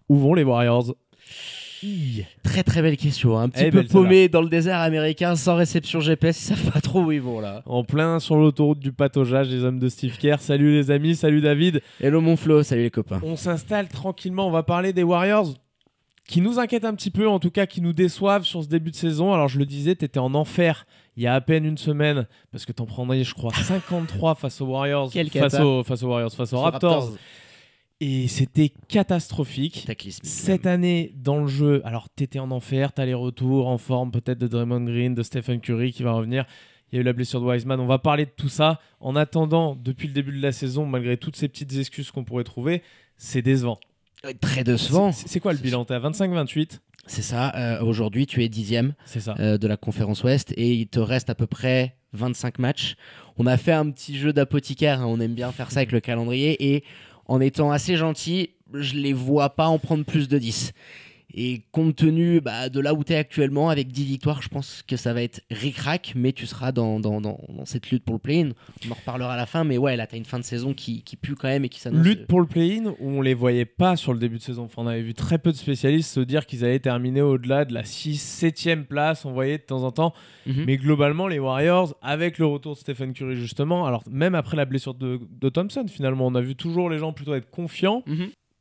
Où vont les Warriors? Très très belle question, un petit peu paumé dans le désert américain sans réception GPS, ils savent pas trop où ils vont là. En plein sur l'autoroute du pataugeage, les hommes de Steve Kerr. Salut les amis, salut David. Hello mon Flo, salut les copains. On s'installe tranquillement, on va parler des Warriors qui nous inquiètent un petit peu, en tout cas qui nous déçoivent sur ce début de saison. Alors je le disais, t'étais en enfer il y a à peine une semaine parce que t'en prendrais je crois 53 face aux Warriors, face aux Raptors. Et c'était catastrophique. Cataclysmique. Cette année, dans le jeu, alors t'étais en enfer, t'as les retours en forme peut-être de Draymond Green, de Stephen Curry qui va revenir. Il y a eu la blessure de Wiseman. On va parler de tout ça. En attendant, depuis le début de la saison, malgré toutes ces petites excuses qu'on pourrait trouver, c'est décevant. Très décevant. C'est quoi le bilan? T'es à 25-28. C'est ça. Aujourd'hui, tu es 10e de la conférence Ouest et il te reste à peu près 25 matchs. On a fait un petit jeu d'apothicaire. On aime bien faire ça avec le calendrier et en étant assez gentil, je les vois pas en prendre plus de 10. Et compte tenu de là où tu es actuellement, avec 10 victoires, je pense que ça va être ric-rac, mais tu seras dans cette lutte pour le play-in. On en reparlera à la fin, mais ouais, là, tu as une fin de saison qui pue quand même et qui s'annonce. Lutte pour le play-in, où on les voyait pas sur le début de saison. Enfin, on avait vu très peu de spécialistes se dire qu'ils allaient terminer au-delà de la 6-7e place, on voyait de temps en temps. Mais globalement, les Warriors, avec le retour de Stephen Curry justement, alors même après la blessure de Thompson, finalement, on a vu toujours les gens plutôt être confiants.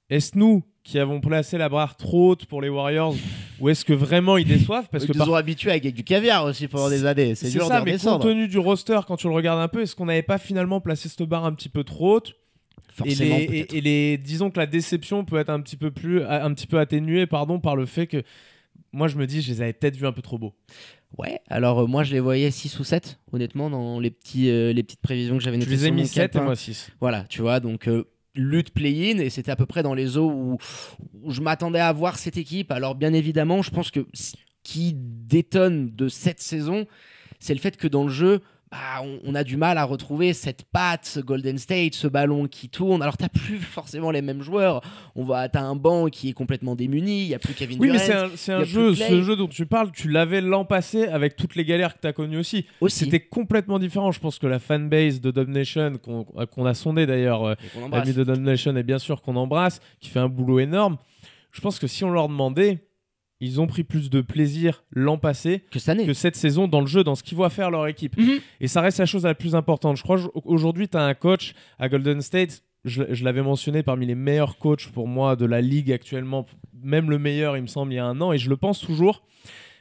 Est-ce nous qui avons placé la barre trop haute pour les Warriors ou est-ce que vraiment ils déçoivent? Parce que ils nous ont habitués avec du caviar aussi pendant des années. C'est dur de redescendre. Mais compte tenu du roster, quand tu le regardes un peu, est-ce qu'on n'avait pas finalement placé cette barre un petit peu trop haute? Forcément, disons que la déception peut être un petit peu atténuée par le fait que moi je me dis je les avais peut-être vus un peu trop beaux. Ouais, alors moi je les voyais 6 ou 7 honnêtement dans les petites prévisions que j'avais notées. Tu les as mis 7 et moi 6. Voilà, tu vois, donc lutte play-in et c'était à peu près dans les eaux où je m'attendais à voir cette équipe. Alors bien évidemment, je pense que ce qui détonne de cette saison, c'est le fait que dans le jeu, on a du mal à retrouver cette patte, ce Golden State, ce ballon qui tourne. Alors t'as plus forcément les mêmes joueurs. T'as un banc qui est complètement démuni. Il y a plus Kevin Durant. Oui, mais c'est un jeu. Ce jeu dont tu parles, tu l'avais l'an passé avec toutes les galères que t'as connues aussi. C'était complètement différent. Je pense que la fanbase de Dub Nation qu'on a sondé d'ailleurs, l'ami de Dub Nation et bien sûr qu'on embrasse, qui fait un boulot énorme. Je pense que si on leur demandait, ils ont pris plus de plaisir l'an passé que cette saison dans le jeu, dans ce qu'ils voient faire leur équipe. Et ça reste la chose la plus importante. Je crois qu'aujourd'hui, tu as un coach à Golden State, je l'avais mentionné parmi les meilleurs coachs pour moi de la ligue actuellement, même le meilleur, il me semble, il y a un an, et je le pense toujours.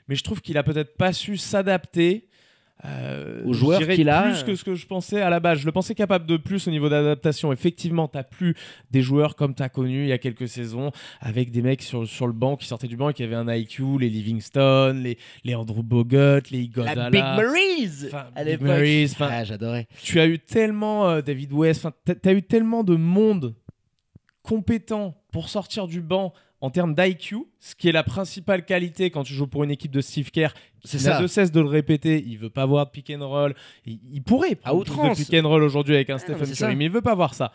Mais je trouve qu'il a peut-être pas su s'adapter aux joueurs qu'il a. Plus que ce que je pensais à la base. Je le pensais capable de plus au niveau d'adaptation. Effectivement, tu n'as plus des joueurs comme tu as connu il y a quelques saisons, avec des mecs sur le banc qui sortaient du banc et qui avaient un IQ, les Livingston, les Andrew Bogut, les Iguodala. La Big Maryse à l'époque. J'adorais. Tu as eu tellement David West, tu as eu tellement de monde compétent pour sortir du banc en termes d'IQ, ce qui est la principale qualité quand tu joues pour une équipe de Steve Kerr. Il n'a de cesse de le répéter, il veut pas voir de pick and roll. Il pourrait prendre de pick and roll aujourd'hui avec un Stephen Curry, mais il veut pas voir ça.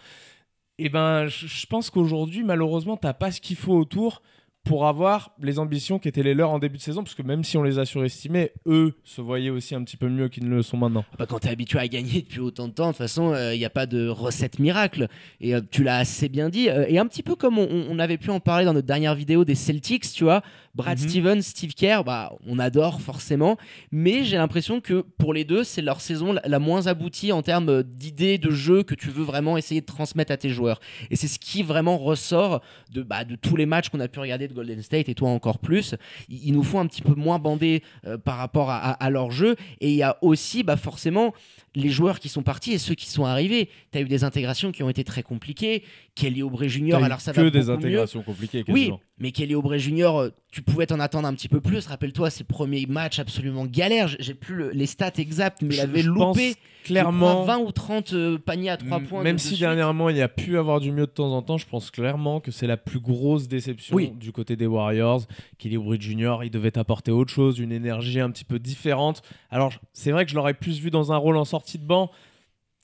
Et je pense qu'aujourd'hui, malheureusement, t'as pas ce qu'il faut autour pour avoir les ambitions qui étaient les leurs en début de saison, parce que même si on les a surestimés, eux se voyaient aussi un petit peu mieux qu'ils ne le sont maintenant. Quand tu es habitué à gagner depuis autant de temps, de toute façon, il n'y a pas de recette miracle. Et tu l'as assez bien dit. Et un petit peu comme on avait pu en parler dans notre dernière vidéo des Celtics, tu vois, Brad Stevens, Steve Kerr, on adore forcément, mais j'ai l'impression que pour les deux, c'est leur saison la moins aboutie en termes d'idées de jeu que tu veux vraiment essayer de transmettre à tes joueurs. Et c'est ce qui vraiment ressort de tous les matchs qu'on a pu regarder de Golden State, et toi encore plus. Ils nous font un petit peu moins bander par rapport à leur jeu, et il y a aussi forcément les joueurs qui sont partis et ceux qui sont arrivés. Tu as eu des intégrations qui ont été très compliquées. Kelly Oubre Jr., alors ça va beaucoup mieux. Que des intégrations compliquées, quasiment. Oui, mais Kelly Oubre Jr., tu pouvais t'en attendre un petit peu plus. Rappelle-toi, ses premiers matchs absolument galères. J'ai plus les stats exactes, mais il avait loupé clairement 20 ou 30 paniers à 3 points. Même si dernièrement, il y a pu avoir du mieux de temps en temps, je pense clairement que c'est la plus grosse déception du côté des Warriors. Kelly Oubre Jr., il devait apporter autre chose, une énergie un petit peu différente. Alors, c'est vrai que je l'aurais plus vu dans un rôle en sortie de banc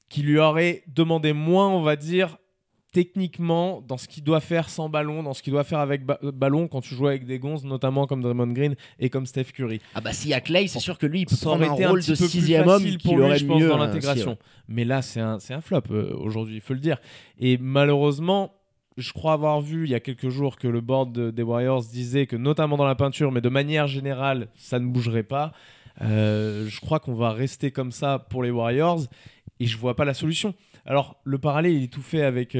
qui lui aurait demandé moins, on va dire, techniquement, dans ce qu'il doit faire sans ballon, dans ce qu'il doit faire avec ballon, quand tu joues avec des gonzes, notamment comme Draymond Green et comme Steph Curry. Ah bah s'il y a Clay, c'est sûr que lui, il peut prendre un rôle de 6e homme qui aurait je pense, dans l'intégration. Mais là, c'est un flop aujourd'hui, il faut le dire. Et malheureusement, je crois avoir vu il y a quelques jours que le board des Warriors disait que, notamment dans la peinture, mais de manière générale, ça ne bougerait pas. Je crois qu'on va rester comme ça pour les Warriors et je vois pas la solution. Alors, le parallèle, il est tout fait avec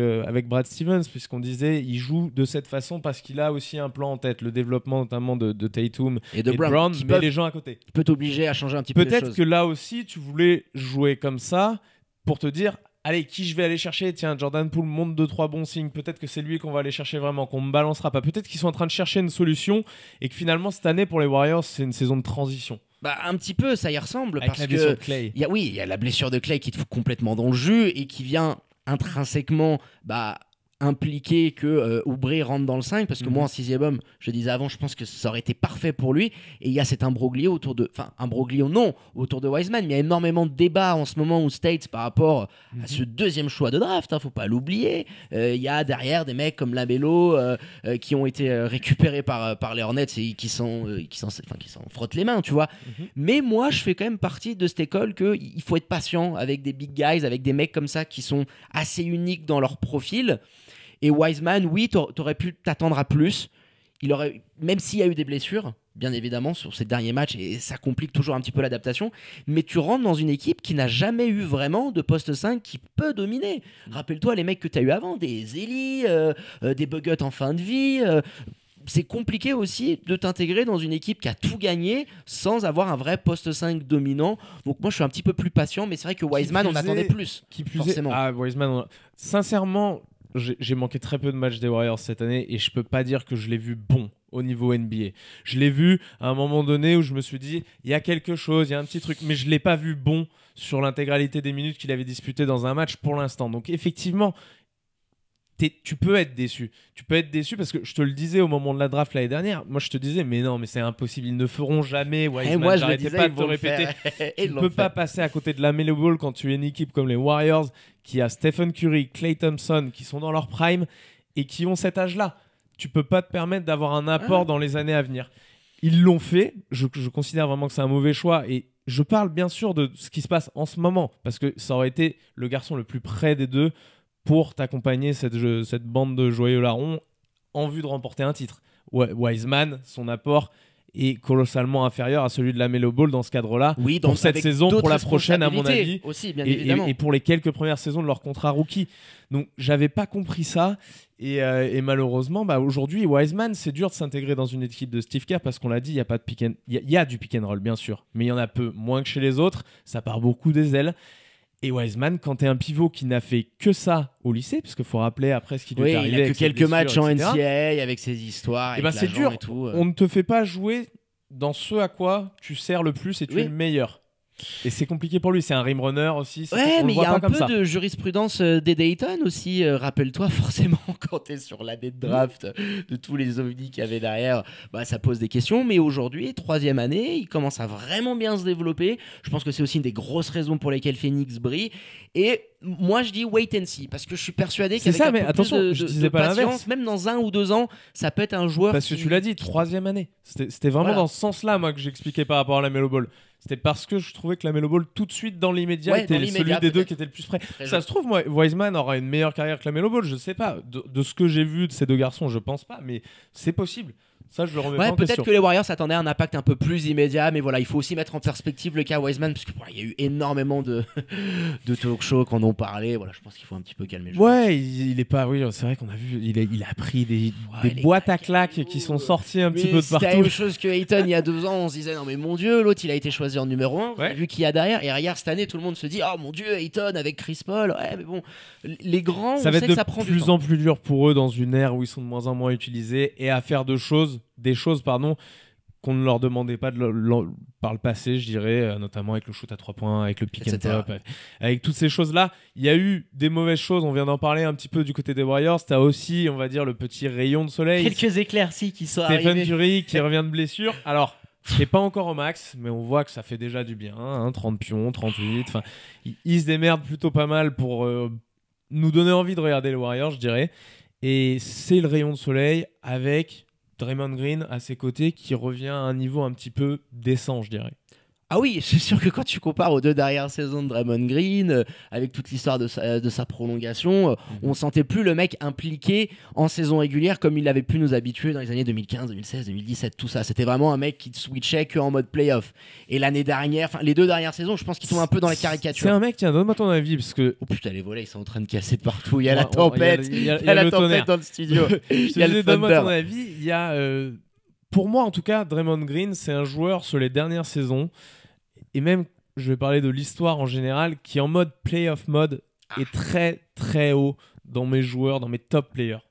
Brad Stevens, puisqu'on disait il joue de cette façon parce qu'il a aussi un plan en tête, le développement notamment de Tatum et de Brown, mais les gens à côté. Peut t'obliger à changer un petit peu les choses. Peut-être que là aussi, tu voulais jouer comme ça pour te dire allez, qui je vais aller chercher? Tiens, Jordan Poole monte 2-3 bons signes. Peut-être que c'est lui qu'on va aller chercher vraiment, qu'on ne me balancera pas. Peut-être qu'ils sont en train de chercher une solution et que finalement, cette année, pour les Warriors, c'est une saison de transition. Bah, un petit peu, ça y ressemble. Avec parce la blessure que de Clay. Il y a la blessure de Clay qui te fout complètement dans le jus et qui vient intrinsèquement impliquer que Oubre rentre dans le 5, parce que moi en 6e homme, je disais avant, je pense que ça aurait été parfait pour lui, et il y a cet imbroglio autour de Wiseman, mais il y a énormément de débats en ce moment aux States par rapport à ce 2e choix de draft, faut pas l'oublier. Il y a derrière des mecs comme LaMelo qui ont été récupérés par les Hornets et qui s'en frottent les mains, tu vois. Mais moi je fais quand même partie de cette école qu'il faut être patient avec des big guys, avec des mecs comme ça qui sont assez uniques dans leur profil. Et Wiseman, oui, t'aurais pu t'attendre à plus. Même s'il y a eu des blessures, bien évidemment, sur ces derniers matchs, et ça complique toujours un petit peu l'adaptation, mais tu rentres dans une équipe qui n'a jamais eu vraiment de poste 5 qui peut dominer. Rappelle-toi les mecs que tu as eu avant, des Zeli, des Bogut en fin de vie. C'est compliqué aussi de t'intégrer dans une équipe qui a tout gagné sans avoir un vrai poste 5 dominant. Donc moi, je suis un petit peu plus patient, mais c'est vrai que Wiseman, on attendait plus. Forcément. Wiseman, sincèrement... J'ai manqué très peu de matchs des Warriors cette année et je peux pas dire que je l'ai vu bon au niveau NBA. Je l'ai vu à un moment donné où je me suis dit il y a quelque chose, il y a un petit truc, mais je l'ai pas vu bon sur l'intégralité des minutes qu'il avait disputées dans un match pour l'instant. Donc effectivement, tu peux être déçu. Tu peux être déçu parce que je te le disais au moment de la draft l'année dernière. Moi, je te disais, mais non, mais c'est impossible. Ils ne feront jamais. Wiseman, moi, j'arrêtais pas de te répéter. Tu ne peux pas passer à côté de la LaMelo Ball quand tu es une équipe comme les Warriors qui a Stephen Curry, Klay Thompson qui sont dans leur prime et qui ont cet âge-là. Tu peux pas te permettre d'avoir un apport dans les années à venir. Ils l'ont fait. Je considère vraiment que c'est un mauvais choix et je parle bien sûr de ce qui se passe en ce moment parce que ça aurait été le garçon le plus près des deux pour t'accompagner cette bande de joyeux larrons en vue de remporter un titre. Wiseman, son apport est colossalement inférieur à celui de LaMelo Ball dans ce cadre-là. Oui, pour cette saison, pour la prochaine à mon avis, aussi, bien évidemment. Et pour les quelques premières saisons de leur contrat rookie. Donc j'avais pas compris ça et malheureusement aujourd'hui Wiseman, c'est dur de s'intégrer dans une équipe de Steve Kerr parce qu'on l'a dit, il y a du pick and roll bien sûr, mais il y en a peu, moins que chez les autres, ça part beaucoup des ailes. Et Wiseman, quand tu es un pivot qui n'a fait que ça au lycée, parce qu'il faut rappeler après ce qui lui est arrivé. Il a que quelques matchs en NCAA avec ses histoires. Et c'est dur. Et tout. On ne te fait pas jouer dans ce à quoi tu sers le plus et tu es le meilleur. Et c'est compliqué pour lui, c'est un rim runner aussi. Mais il y a un peu de jurisprudence des Dayton aussi. Rappelle-toi, forcément, quand tu es sur l'année de draft de tous les ovnis qu'il y avait derrière, ça pose des questions. Mais aujourd'hui, 3e année, il commence à vraiment bien se développer. Je pense que c'est aussi une des grosses raisons pour lesquelles Phoenix brille. Et moi, je dis wait and see parce que je suis persuadé qu'avec un peu attention, plus je disais pas patience, même dans 1 ou 2 ans, ça peut être un joueur. Parce que tu l'as dit, 3e année. C'était vraiment dans ce sens-là, moi, que j'expliquais par rapport à la LaMelo Ball. C'était parce que je trouvais que LaMelo Ball, tout de suite, dans l'immédiat, était celui des deux qui était le plus près. Ça se trouve, moi, Wiseman aura une meilleure carrière que LaMelo Ball, je sais pas. De ce que j'ai vu de ces deux garçons, je pense pas, mais c'est possible. Ça, je le remets pas en question. Peut-être que les Warriors s'attendaient à un impact un peu plus immédiat, mais voilà, il faut aussi mettre en perspective le cas Wiseman, parce qu'il y a eu énormément de talk shows qui en ont parlé. Voilà, je pense qu'il faut un petit peu calmer le jeu. Il est pas. Oui, c'est vrai qu'on a vu, il a pris des boîtes à claques qui sont sorties un petit peu de partout. C'est la même chose que Ayton il y a 2 ans. On se disait, non, mais mon Dieu, l'autre, il a été choisi en numéro 1. Vu qu'il y a derrière. Et derrière, cette année, tout le monde se dit, oh mon Dieu, Ayton avec Chris Paul. Ouais, mais bon, les grands, ça va être que ça prend du temps. De plus en plus dur pour eux dans une ère où ils sont de moins en moins utilisés et à faire des choses qu'on ne leur demandait pas par le passé, je dirais, notamment avec le shoot à 3 points, avec le pick and pop, avec toutes ces choses-là. Il y a eu des mauvaises choses, on vient d'en parler un petit peu du côté des Warriors. Tu as aussi, on va dire, le petit rayon de soleil. Quelques éclaircies qui sont arrivés. Stephen Curry qui revient de blessure. Alors, c'est pas encore au max, mais on voit que ça fait déjà du bien. 30 pions, 38. Il se démerde plutôt pas mal pour nous donnait envie de regarder les Warriors, je dirais. Et c'est le rayon de soleil avec Draymond Green à ses côtés qui revient à un niveau un petit peu décent, je dirais. Ah oui, c'est sûr que quand tu compares aux 2 dernières saisons de Draymond Green, avec toute l'histoire de sa prolongation, on sentait plus le mec impliqué en saison régulière comme il avait pu nous habituer dans les années 2015, 2016, 2017, tout ça. C'était vraiment un mec qui switchait que en mode playoff. Et l'année dernière, enfin les 2 dernières saisons, je pense qu'ils sont un peu dans la caricature. C'est un mec, tiens, donne-moi ton avis parce que... Oh putain, les volets, ils sont en train de casser de partout. Il y a la tempête, il y a la tempête dans le studio. Donne-moi ton avis. Il y a, pour moi en tout cas, Draymond Green, c'est un joueur sur les dernières saisons. Et même, je vais parler de l'histoire en général, qui en mode playoff mode est très très haut dans mes joueurs, dans mes top players.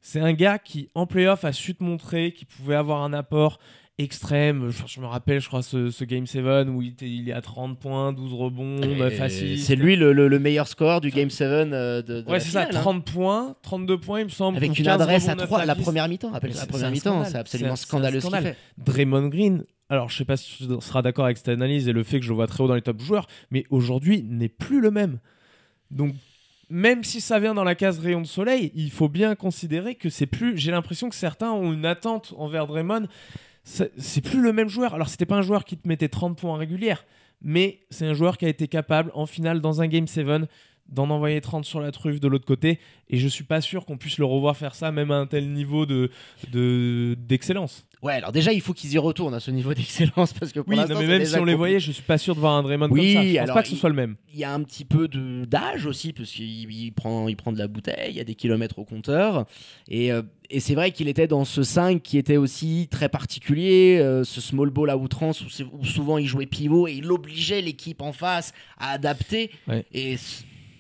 C'est un gars qui en playoff a su te montrer qu'il pouvait avoir un apport extrême. Je me rappelle, je crois, ce Game 7 où il est à 30 points, 12 rebonds, facile. C'est lui le meilleur score du Game 7 de ouais, c'est ça, 30 points, 32 points, il me semble. Avec une adresse à 3 à la première mi-temps. Rappelle ça, la première mi-temps, c'est absolument scandaleux ce qu'il fait. Draymond Green, alors je sais pas si tu seras d'accord avec cette analyse et le fait que je le vois très haut dans les top joueurs, mais aujourd'hui n'est plus le même. Donc même si ça vient dans la case rayon de soleil, il faut bien considérer que c'est plus... J'ai l'impression que certains ont une attente envers Draymond. C'est plus le même joueur. Alors c'était pas un joueur qui te mettait 30 points en régulière, mais c'est un joueur qui a été capable en finale dans un Game 7 d'en envoyer 30 sur la truffe de l'autre côté, et je suis pas sûr qu'on puisse le revoir faire ça même à un tel niveau d'excellence. Ouais, alors déjà il faut qu'ils y retournent à ce niveau d'excellence parce que pour l'instant, mais même si on les voyait, je suis pas sûr de voir un Draymond comme ça. Je pense pas que ce soit le même. Il y a un petit peu d'âge aussi parce qu'il prend de la bouteille, il y a des kilomètres au compteur, et c'est vrai qu'il était dans ce 5 qui était aussi très particulier, ce small ball à outrance où souvent il jouait pivot et il obligeait l'équipe en face à adapter. Ouais. Et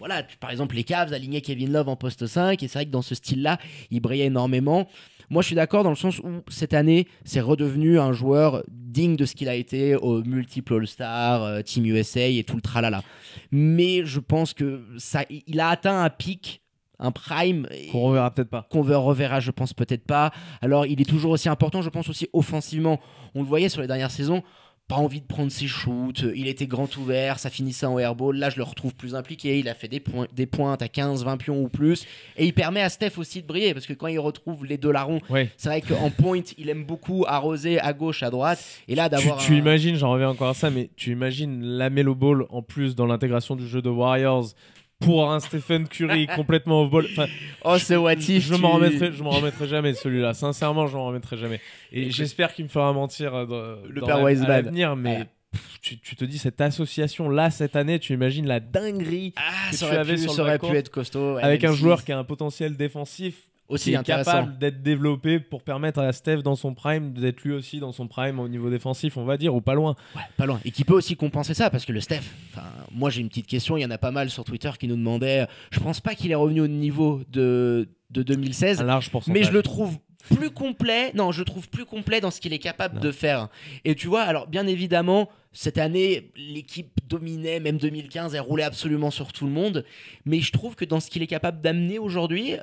voilà, par exemple les Cavs alignaient Kevin Love en poste 5, et c'est vrai que dans ce style-là, il brillait énormément. Moi, je suis d'accord dans le sens où cette année, c'est redevenu un joueur digne de ce qu'il a été au multiple All-Star, Team USA et tout le tralala. Mais je pense que il a atteint un pic, un prime qu'on reverra peut-être pas. Qu'on reverra, je pense peut-être pas. Alors, il est toujours aussi important, je pense aussi offensivement. On le voyait sur les dernières saisons. Pas envie de prendre ses shoots, il était grand ouvert, ça finissait en airball. Là, je le retrouve plus impliqué, il a fait des pointes à 15, 20 pions ou plus, et il permet à Steph aussi de briller, parce que quand il retrouve les deux larrons, c'est vrai qu'en point, il aime beaucoup arroser à gauche, à droite, et là d'avoir... Tu imagines, j'en reviens encore à ça, mais tu imagines la Melo Ball en plus dans l'intégration du jeu de Warriors pour un Stephen Curry complètement off-ball. Enfin, oh, c'est what if. Je m'en remettrai jamais celui-là. Sincèrement, je m'en remettrai jamais. Et j'espère qu'il me fera mentir le père Wiseman à l'avenir, mais tu te dis cette association là cette année, tu imagines la dinguerie que tu avais sur le pu être costaud avec un joueur qui a un potentiel défensif aussi capable d'être développé pour permettre à Steph dans son prime d'être lui aussi dans son prime au niveau défensif, on va dire, ou pas loin. Ouais, pas loin. Et qui peut aussi compenser ça, parce que le Steph, moi j'ai une petite question, il y en a pas mal sur Twitter qui nous demandaient, je pense pas qu'il est revenu au niveau de 2016, mais je le trouve plus complet. Non, je trouve plus complet dans ce qu'il est capable de faire. Et tu vois, alors bien évidemment, cette année, l'équipe dominait, même 2015, elle roulait absolument sur tout le monde. Mais je trouve que dans ce qu'il est capable d'amener aujourd'hui,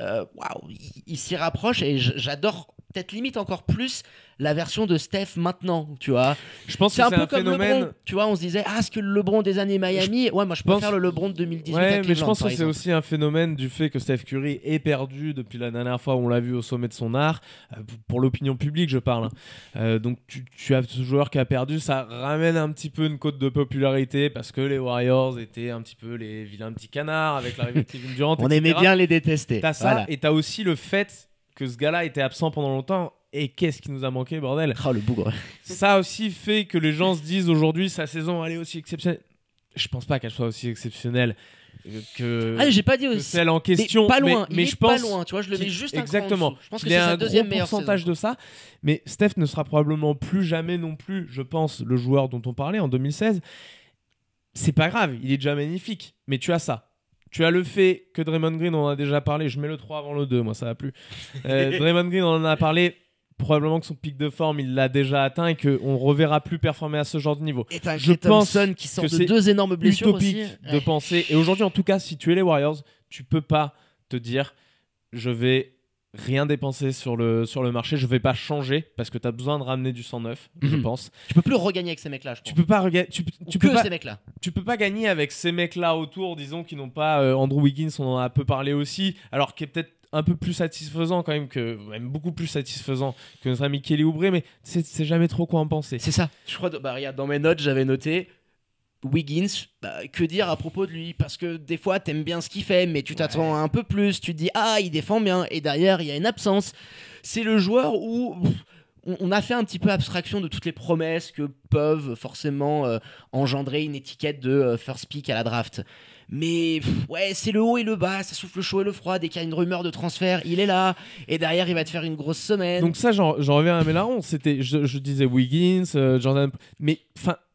il s'y rapproche, et j'adore peut-être limite encore plus la version de Steph maintenant, tu vois. Je pense c'est que un peu comme phénomène... LeBron, tu vois, on se disait est-ce que le LeBron des années Miami, moi je préfère le LeBron de 2018 à Cleveland, mais je pense que c'est aussi un phénomène du fait que Steph Curry est perdu depuis la dernière fois où on l'a vu au sommet de son art, pour l'opinion publique je parle. Donc tu as ce joueur qui a perdu, ça ramène un petit peu une cote de popularité parce que les Warriors étaient un petit peu les vilains petits canards avec l'arrivée de Kevin Durant. On aimait bien les détester. T'as ça, et t'as aussi le fait que ce gars-là était absent pendant longtemps. Et qu'est-ce qui nous a manqué, bordel? Le bougre. Ça aussi fait que les gens se disent aujourd'hui sa saison elle est aussi exceptionnelle. Je pense pas qu'elle soit aussi exceptionnelle que, j'ai pas dit que celle en question. Pas loin, mais je pense pas loin, tu vois, je le mets juste exactement. Un cran en dessous. Je pense que c'est un sa deuxième gros meilleure pourcentage saison. de ça. Mais Steph ne sera probablement plus jamais non plus, je pense, le joueur dont on parlait en 2016. C'est pas grave, il est déjà magnifique. Mais tu as ça. Tu as le fait que Draymond Green, on en a déjà parlé. Je mets le 3 avant le 2, moi ça va plus. Draymond Green, on en a parlé. Probablement que son pic de forme, il l'a déjà atteint et qu'on ne reverra plus performer à ce genre de niveau. Et je pense Thompson qui sort de 2 énormes blessures utopique aussi. De penser. Et aujourd'hui, en tout cas, si tu es les Warriors, tu peux pas te dire je vais rien dépenser sur le marché. Je vais pas changer parce que tu as besoin de ramener du sang neuf, je pense. Tu peux plus regagner avec ces mecs-là, je crois. Tu peux pas ces mecs-là. Tu peux pas gagner avec ces mecs-là autour, disons, qui n'ont pas Andrew Wiggins, on en a un peu parlé aussi, alors qui est peut-être un peu plus satisfaisant quand même beaucoup plus satisfaisant que notre ami Kelly Oubre, mais c'est jamais trop quoi en penser. C'est ça. Je crois, regarde, dans mes notes, j'avais noté Wiggins, que dire à propos de lui? Parce que des fois, t'aimes bien ce qu'il fait, mais tu t'attends un peu plus. Tu te dis, ah, il défend bien, et derrière, il y a une absence. C'est le joueur où on a fait un petit peu abstraction de toutes les promesses que peuvent forcément engendrer une étiquette de first pick à la draft. Mais c'est le haut et le bas, ça souffle le chaud et le froid. Dès qu'il y a une rumeur de transfert, il est là. Et derrière, il va te faire une grosse semaine. Donc ça, j'en reviens à Mélaron. Je disais Wiggins, Jordan... Mais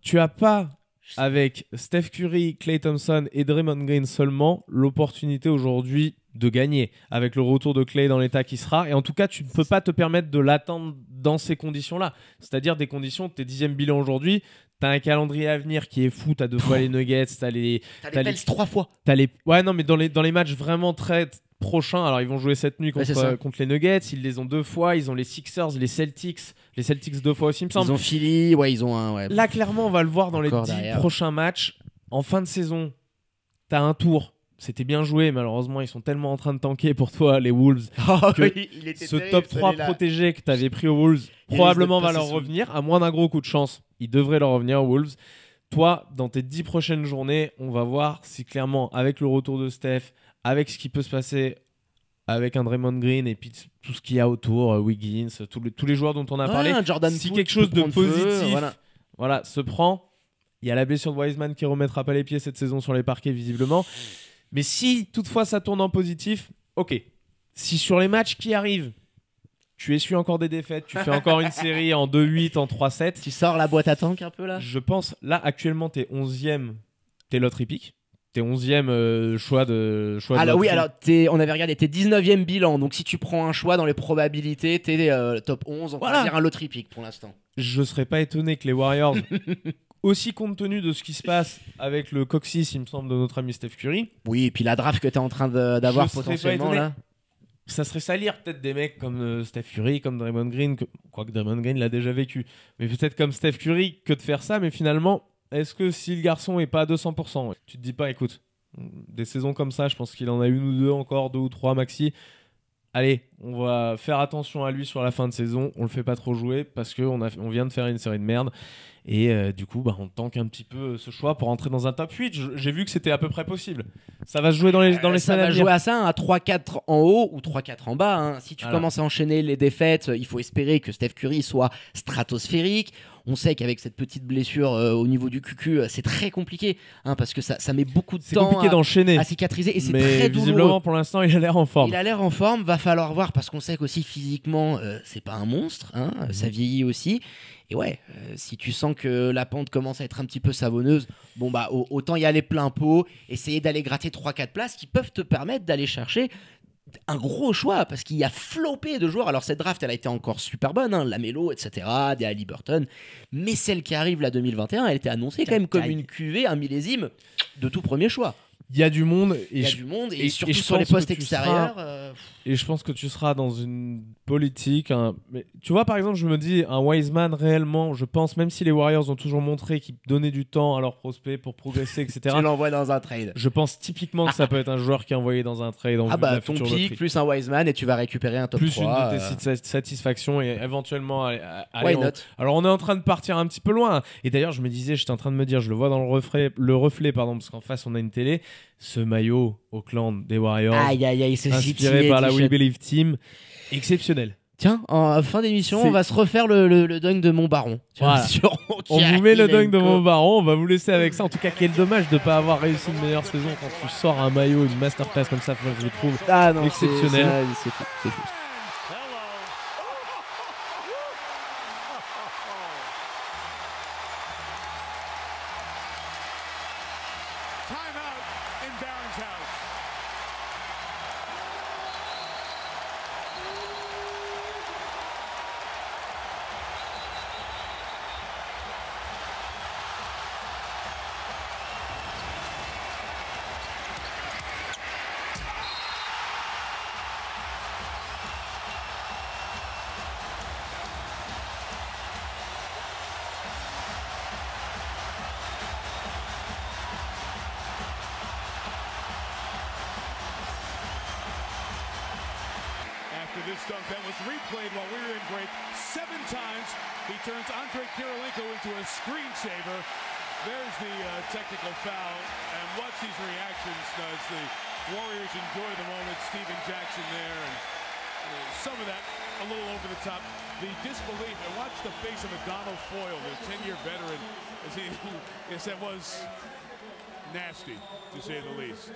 tu as pas, avec Steph Curry, Klay Thompson et Draymond Green seulement, l'opportunité aujourd'hui de gagner. Avec le retour de Klay dans l'état qui sera. Et en tout cas, tu ne peux pas te permettre de l'attendre dans ces conditions-là. C'est-à-dire des conditions, t'es 10e bilan aujourd'hui. T'as un calendrier à venir qui est fou, t'as 2 fois les Nuggets, t'as les Pels 3 fois. Ouais, non, mais dans les matchs vraiment très prochains, alors ils vont jouer cette nuit contre les Nuggets, ils les ont 2 fois, ils ont les Sixers, les Celtics 2 fois aussi, il me semble. Ils ont Philly, ils ont un... Là, clairement, on va le voir dans les 10 prochains matchs. En fin de saison, t'as un tour. C'était bien joué, malheureusement, ils sont tellement en train de tanker pour toi, les Wolves, que ce top 3 protégé que t'avais pris aux Wolves, probablement va leur revenir, à moins d'un gros coup de chance. Il devrait leur revenir aux Wolves. Toi, dans tes 10 prochaines journées, on va voir si clairement, avec le retour de Steph, avec ce qui peut se passer avec un Draymond Green et puis tout ce qu'il y a autour, Wiggins, tous les joueurs dont on a parlé, si quelque chose de positif se prend, il y a la blessure de Wiseman qui remettra pas les pieds cette saison sur les parquets visiblement. Mais si toutefois ça tourne en positif, ok. Si sur les matchs qui arrivent, tu essuies encore des défaites, tu fais encore une série en 2-8, en 3-7. Tu sors la boîte à tank un peu là? Je pense, là actuellement t'es 11e, t'es lottery pick. T'es 11e choix de alors oui, alors on avait regardé, t'es 19e bilan. Donc si tu prends un choix dans les probabilités, t'es top 11. On va dire un lottery pick pour l'instant. Je serais pas étonné que les Warriors, aussi compte tenu de ce qui se passe avec le coccyx, il me semble, de notre ami Steph Curry. Oui, et puis la draft que t'es en train d'avoir potentiellement là. Ça serait salir peut-être des mecs comme Steph Curry, comme Draymond Green, quoique Draymond Green l'a déjà vécu, mais peut-être comme Steph Curry que de faire ça, mais finalement, est-ce que si le garçon est pas à 200%, tu te dis pas, écoute, des saisons comme ça, je pense qu'il en a 1 ou 2 encore, 2 ou 3 maxi, allez, on va faire attention à lui sur la fin de saison, on le fait pas trop jouer parce qu'on vient de faire une série de merde. Et du coup, on tank un petit peu ce choix pour entrer dans un top 8. J'ai vu que c'était à peu près possible. Ça va se jouer dans les ça va jouer à ça, à 3-4 en haut ou 3-4 en bas. Hein. Si tu commences à enchaîner les défaites, il faut espérer que Steph Curry soit stratosphérique. On sait qu'avec cette petite blessure au niveau du cucu, c'est très compliqué parce que ça met beaucoup de temps à cicatriser et c'est très douloureux. Visiblement, pour l'instant, il a l'air en forme. Il a l'air en forme, va falloir voir parce qu'on sait qu'aussi physiquement, c'est pas un monstre. Ça vieillit aussi. Et si tu sens que la pente commence à être un petit peu savonneuse, autant y aller plein pot, essayer d'aller gratter 3-4 places qui peuvent te permettre d'aller chercher un gros choix parce qu'il y a flopé de joueurs. Alors cette draft, elle a été encore super bonne, Lamelo, etc., des Haliburton, mais celle qui arrive la 2021, elle était annoncée quand même comme une cuvée, un millésime de tout premier choix. Il y a du monde et surtout sur les postes extérieurs. Et je pense que tu seras dans une politique. Mais tu vois, par exemple, je me dis, un Wiseman réellement, je pense, même si les Warriors ont toujours montré qu'ils donnaient du temps à leurs prospects pour progresser, etc. Tu l'envoies dans un trade. Je pense typiquement que ça peut être un joueur qui est envoyé dans un trade. Ton pick plus un Wiseman et tu vas récupérer un top 3. Plus une de tes satisfactions et éventuellement Alors on est en train de partir un petit peu loin. Et d'ailleurs, j'étais en train de me dire, je le vois dans le reflet, parce qu'en face on a une télé. Ce maillot Auckland des Warriors, inspiré par la We Believe Team, exceptionnel. Tiens, en fin d'émission, on va se refaire le dunk de Montbaron. Voilà. On vous met le dunk de Montbaron, on va vous laisser avec ça. En tout cas, quel dommage de ne pas avoir réussi une meilleure saison quand tu sors un maillot, une masterclass comme ça, je le trouve exceptionnel. C'est fou. after this dunk that was replayed while we were in break 7 times. He turns Andrei Kirilenko into a screensaver. There's the technical foul, and watch these reactions as the Warriors enjoy the moment. Stephen Jackson there, and some of that a little over the top. The disbelief, and watch the face of Adonal Foyle, the 10-year veteran, as he, yes, that was nasty, to say the least.